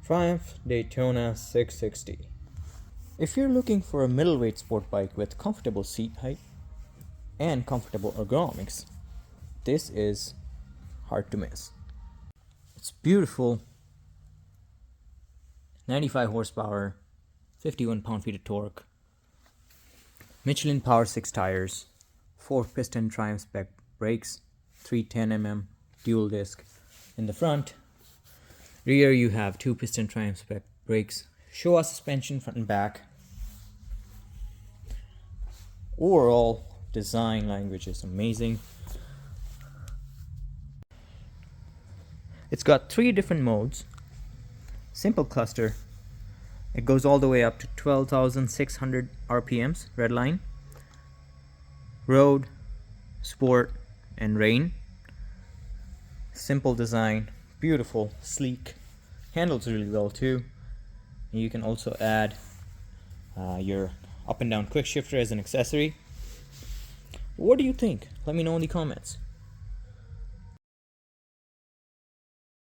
Triumph Daytona 660. If you're looking for a middleweight sport bike with comfortable seat height and comfortable ergonomics, this is hard to miss. It's beautiful, 95 horsepower, 51 pound-feet of torque, Michelin Power 6 tires, 4-piston Triumph spec brakes, 310mm dual disc in the front. Rear you have 2-piston Triumph spec brakes, Showa suspension front and back. Overall design language is amazing. It's got 3 different modes. Simple cluster, it goes all the way up to 12,600 RPMs, red line. Road, sport, and rain. Simple design, beautiful, sleek, handles really well too. And you can also add your up and down quick shifter as an accessory. What do you think? Let me know in the comments.